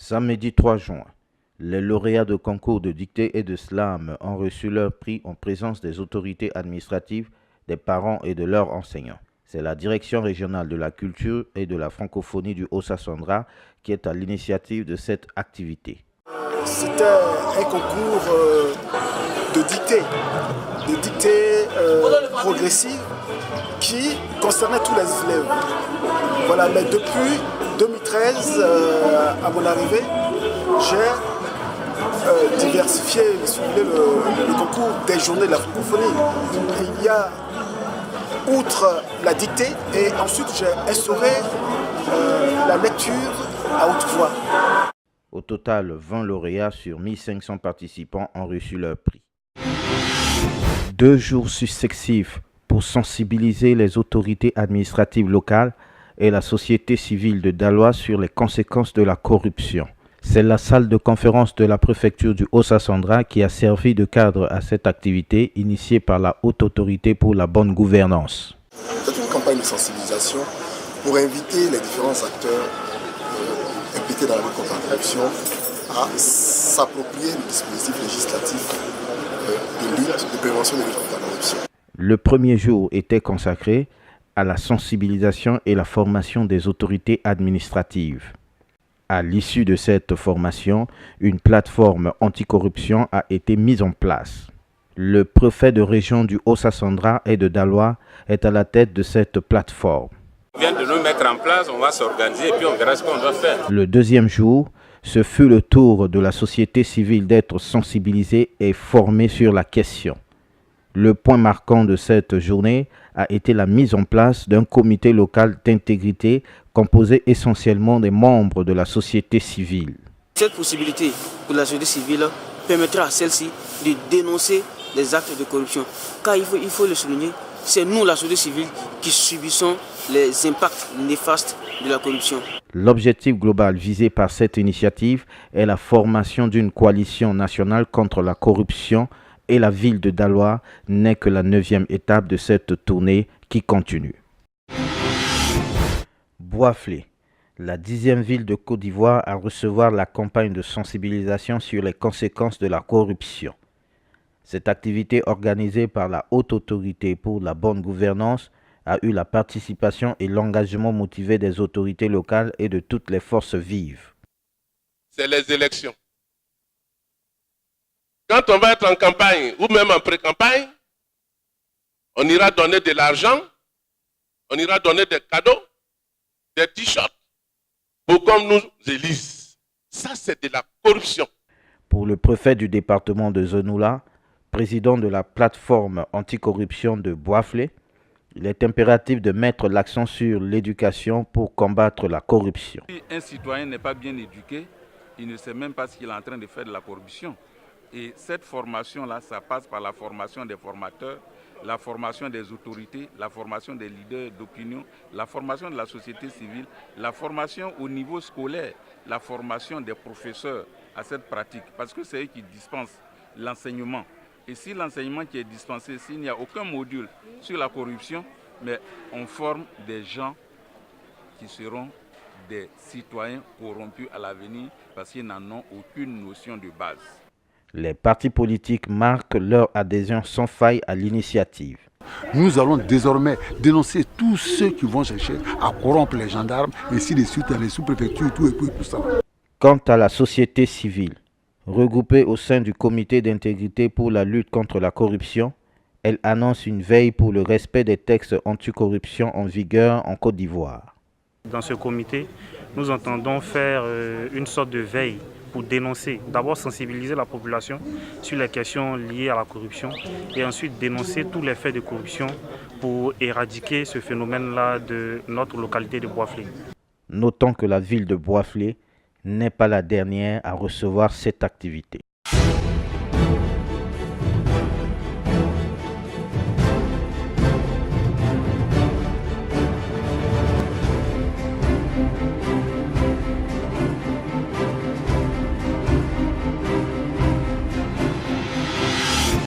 Samedi 3 juin, les lauréats de concours de dictée et de slam ont reçu leur prix en présence des autorités administratives, des parents et de leurs enseignants. C'est la Direction régionale de la culture et de la francophonie du Haut-Sassandra qui est à l'initiative de cette activité. C'était un concours de dictée progressive qui concernait tous les élèves. Voilà, mais depuis 2013, à mon arrivée, j'ai diversifié le concours des journées de la francophonie. Il y a, outre la dictée, et ensuite j'ai instauré la lecture à haute voix. Au total, 20 lauréats sur 1500 participants ont reçu leur prix. 2 jours successifs pour sensibiliser les autorités administratives locales et la société civile de Daloa sur les conséquences de la corruption. C'est la salle de conférence de la préfecture du Haut-Sassandra qui a servi de cadre à cette activité initiée par la Haute Autorité pour la bonne gouvernance. C'est une campagne de sensibilisation pour inviter les différents acteurs impliqués dans la lutte contre la corruption à s'approprier le dispositif législatif de lutte, de prévention de lutte contre la corruption. Le premier jour était consacré à la sensibilisation et la formation des autorités administratives. À l'issue de cette formation, une plateforme anticorruption a été mise en place. Le préfet de région du Haut-Sassandra et de Daloa est à la tête de cette plateforme. On vient de nous mettre en place, on va s'organiser et puis on verra ce qu'on doit faire. Le deuxième jour, ce fut le tour de la société civile d'être sensibilisée et formée sur la question. Le point marquant de cette journée a été la mise en place d'un comité local d'intégrité composé essentiellement des membres de la société civile. Cette possibilité pour la société civile permettra à celle-ci de dénoncer les actes de corruption. Car il faut le souligner, c'est nous, la société civile, qui subissons les impacts néfastes de la corruption. L'objectif global visé par cette initiative est la formation d'une coalition nationale contre la corruption et la ville de Daloa n'est que la 9e étape de cette tournée qui continue. Boiflé, la 10e ville de Côte d'Ivoire à recevoir la campagne de sensibilisation sur les conséquences de la corruption. Cette activité organisée par la Haute Autorité pour la bonne gouvernance a eu la participation et l'engagement motivé des autorités locales et de toutes les forces vives. C'est les élections. Quand on va être en campagne ou même en pré-campagne, on ira donner de l'argent, on ira donner des cadeaux, des t-shirts pour qu'on nous élise. Ça, c'est de la corruption. Pour le préfet du département de Zenoula, président de la plateforme anticorruption de Boiflé, il est impératif de mettre l'accent sur l'éducation pour combattre la corruption. Si un citoyen n'est pas bien éduqué, il ne sait même pas ce qu'il est en train de faire de la corruption. Et cette formation-là, ça passe par la formation des formateurs, la formation des autorités, la formation des leaders d'opinion, la formation de la société civile, la formation au niveau scolaire, la formation des professeurs à cette pratique. Parce que c'est eux qui dispensent l'enseignement. Et si l'enseignement qui est dispensé, s'il n'y a aucun module sur la corruption, mais on forme des gens qui seront des citoyens corrompus à l'avenir parce qu'ils n'en ont aucune notion de base. Les partis politiques marquent leur adhésion sans faille à l'initiative. Nous allons désormais dénoncer tous ceux qui vont chercher à corrompre les gendarmes, ainsi de suite, les sous-préfectures, tout ça. Quant à la société civile, regroupée au sein du comité d'intégrité pour la lutte contre la corruption, elle annonce une veille pour le respect des textes anticorruption en vigueur en Côte d'Ivoire. Dans ce comité, nous entendons faire une sorte de veille pour dénoncer, d'abord sensibiliser la population sur les questions liées à la corruption et ensuite dénoncer tous les faits de corruption pour éradiquer ce phénomène-là de notre localité de Boiflé. Notons que la ville de Boiflé n'est pas la dernière à recevoir cette activité.